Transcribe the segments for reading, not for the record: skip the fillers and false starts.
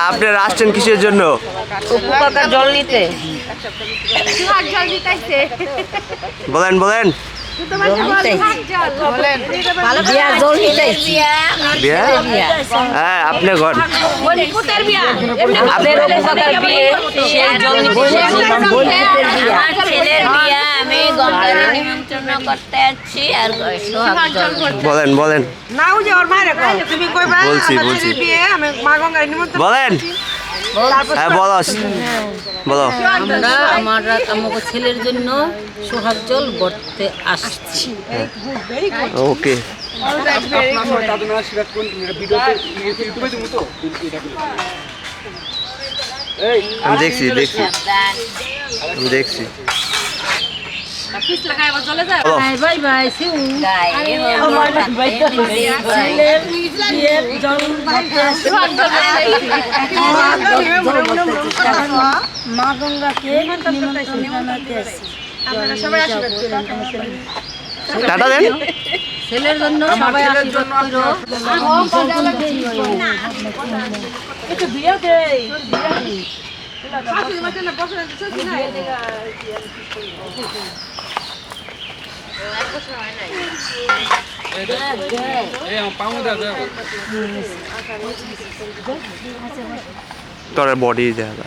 আপনারা আসছেন কিসের জন্য? উপকার জল নিতে। বলেন বলেন। হ্যাঁ আপনি ঘর বলেন বলেন বলছি বলছি বলেন। হ্যাঁ বলো বলো। আমরা আমার ছেলের জন্য সোহাগ জল ভরতে আসছি। ওকে আমি দেখছি দেখছি আমি দেখছি। মা গঙ্গাকে জানাতে আসছি। টাটা দেন। ছেলের জন্য সবাই আশীর্বাদ করো। তোর বডি দেখা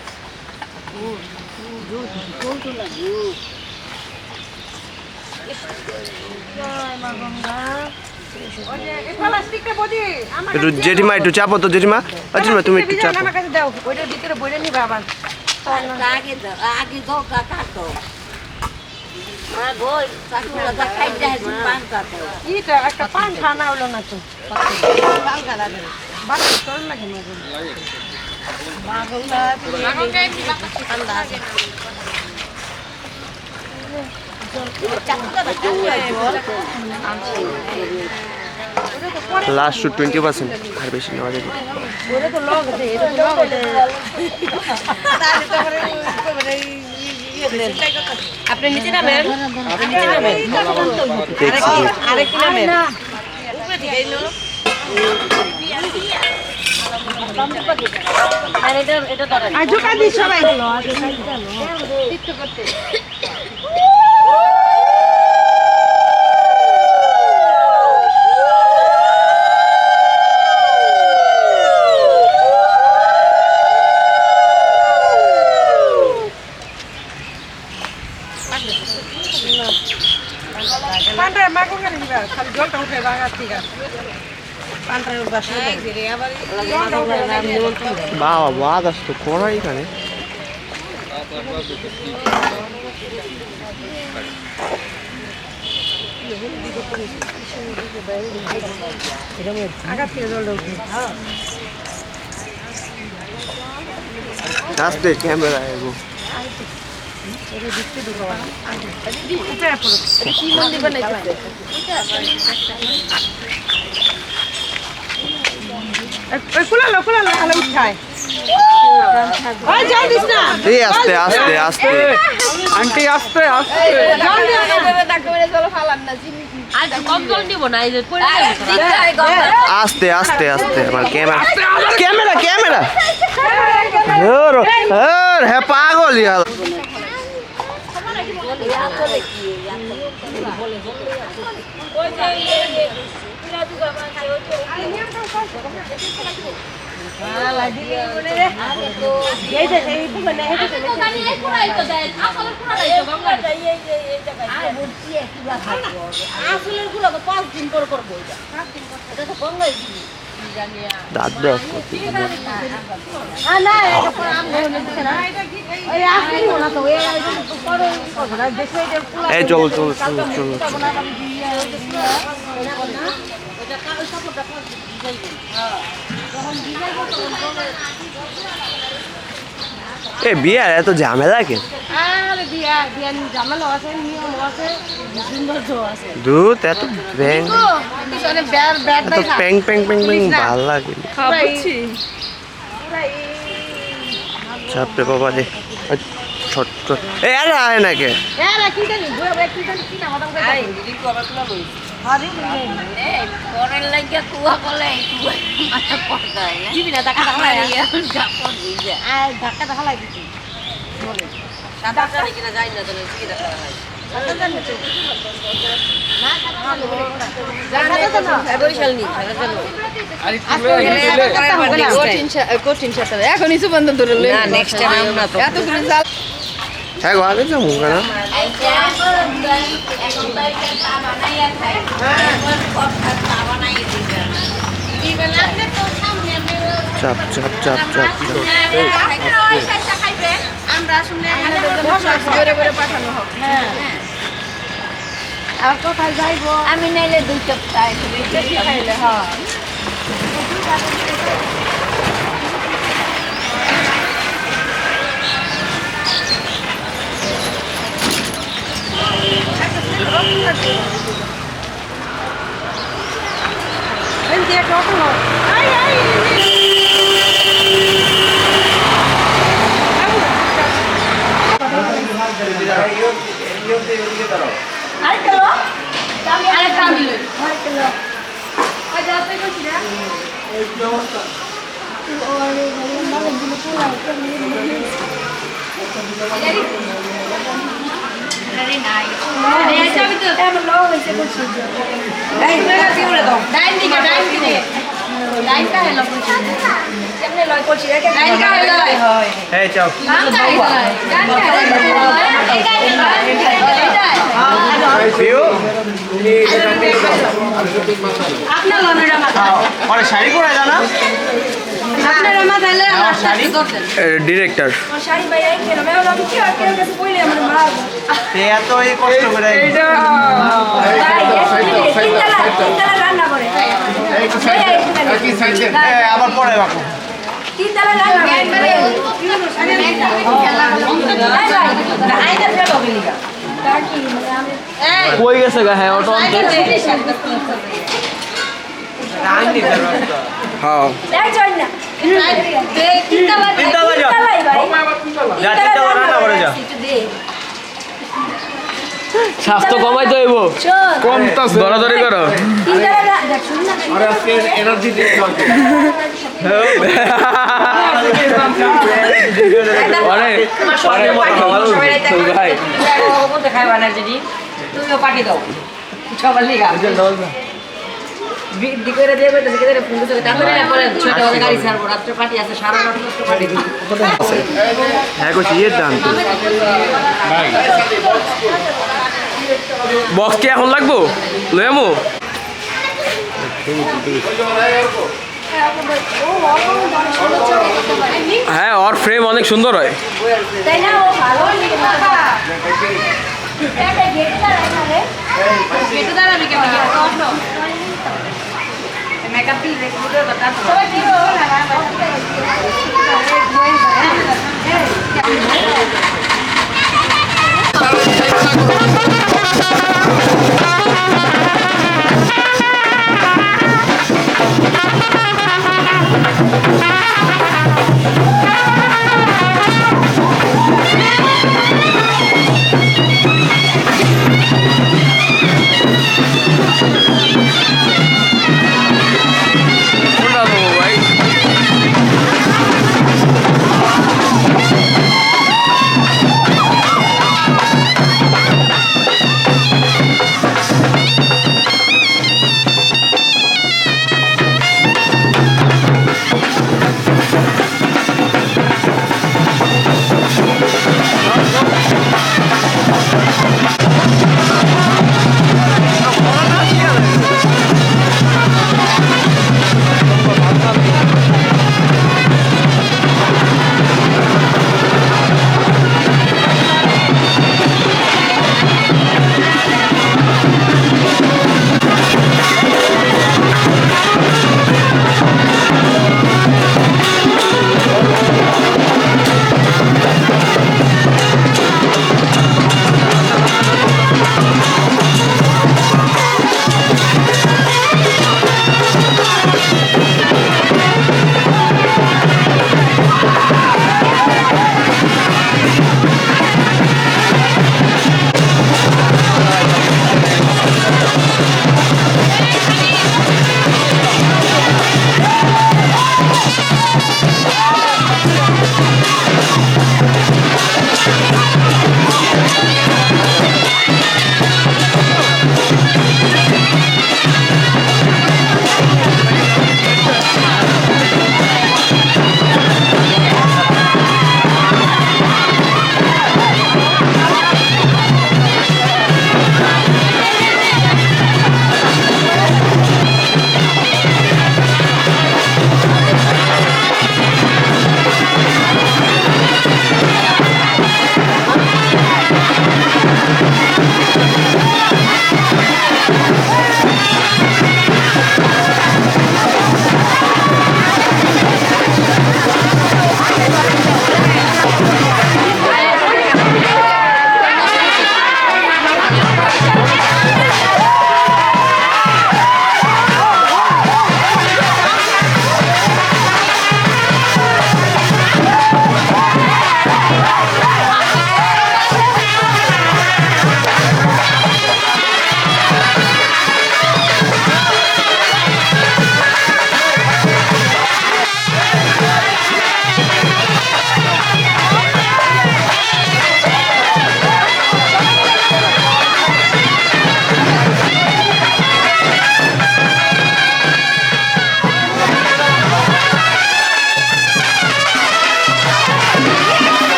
একটু জেঠিমা একটু চাপো তো জেঠিমা। আচ্ছা তুমি একটু চাপো। একটা পান খানা হলো না তো লাস্ট 20% আর বেশি নেওয়া যাবে। আপনি নিচে নামেন, আরেকটি নামেন। সবাই বাবা বাদ আসতো করাই এখানে। আস্তে ক্যামেরা এগো আস্তে আস্তে আস্তে আন্টি আস্তে আস্তে আস্তে আস্তে আস্তে আমার ক্যামেরা ক্যামেরা ক্যামেরা হ্যাঁ পাগল ইয়ার। এই চল চল চল চল এ বিয়ে এত ঝামেলা কে আরে বিয়া বিয়া ঝামেলা আছে নিয়ম আছে সৌন্দর্য আছে দুধ এত ব্যাং পিছনে ব্যাট ব্যাট এত প্যাং প্যাং প্যাং প্যাং ভাল লাগে বুঝছি চাপরে বাবা রে ছোট ছোট এ আরে আয় না কে এরা কি জানি বুয়া বুয়া কি জানি কি না মাথা মুখে আই দিদি কবে তোলা লই আরে পরের লাগিয়া কুয়া কলে কুয়া মাথা পড়তা না দিবি না টাকা টাকা লাগে কাপড় ভিজা আর ধাক্কা টাকা লাগে দিছি সাদা জানি কিনা যাই না তাহলে কি দেখা হয় বরিশাল নি সাদা জানো এখনই সুবন্ধ ধরে না নেক্সট টাইম আমরা তো এত করে চাল হ্যাঁ গো আগে যাবো কেন চাপ চাপ চাপ চাপ চাপ আমরা শুনে করে করে পাঠানো হবে হ্যাঁ আর কোথায় যাইবো আমি নাইলে দুই সপ্তাহ বেশি খাইলে হ্যাঁ এই চাও পিও পরে শাড়ি পরে জানা ডিরেক্টর এত এই কষ্ট করে আবার পরে বাপু কই গেছে গা হ্যাঁ অটো হ্যাঁ স্বাস্থ্য কমাই তো হইব কমতাছে দরাদরি করো আরে আজকে এনার্জি দিয়ে ভাই খাইবা না যদি তুমিও পাঠিয়ে দাও সবার লিগা বৃদ্ধি করে দেবে তো সেখানে ফোন করে তারপরে পরে 6টা বাজে গাড়ি ছাড়বো রাত্রে পার্টি আছে 9:30 পার্টি দিই হ্যাঁ কইছি এর দাম তো বক্স কি এখন লাগবো লয়ামু হ্যাঁ ওর ফ্রেম অনেক সুন্দর হয় মেকআপ দিল রেগুলার বাতা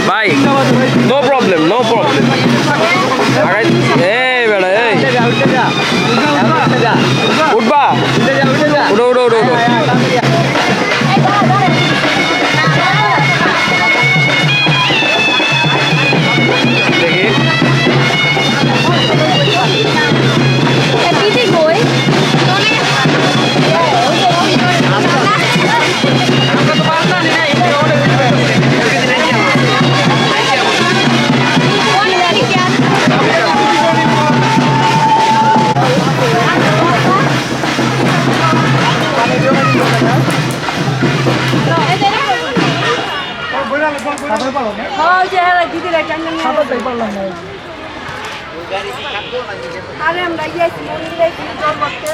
ভাই নো প্রবলেম নো প্রবলেম এই বেড়া এই উঠবা উঠো উঠো উঠো উঠো দেখি আরে আমরা গিয়েছি মন্দিরে জল করতে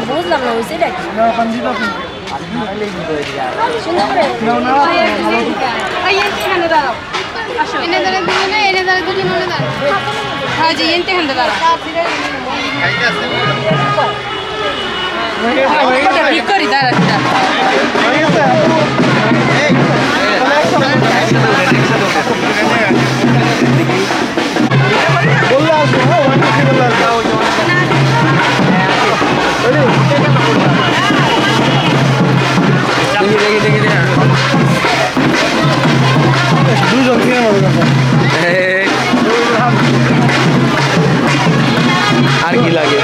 বুঝলাম না হয়েছে ঠিক করি দাঁড়া আর কি লাগে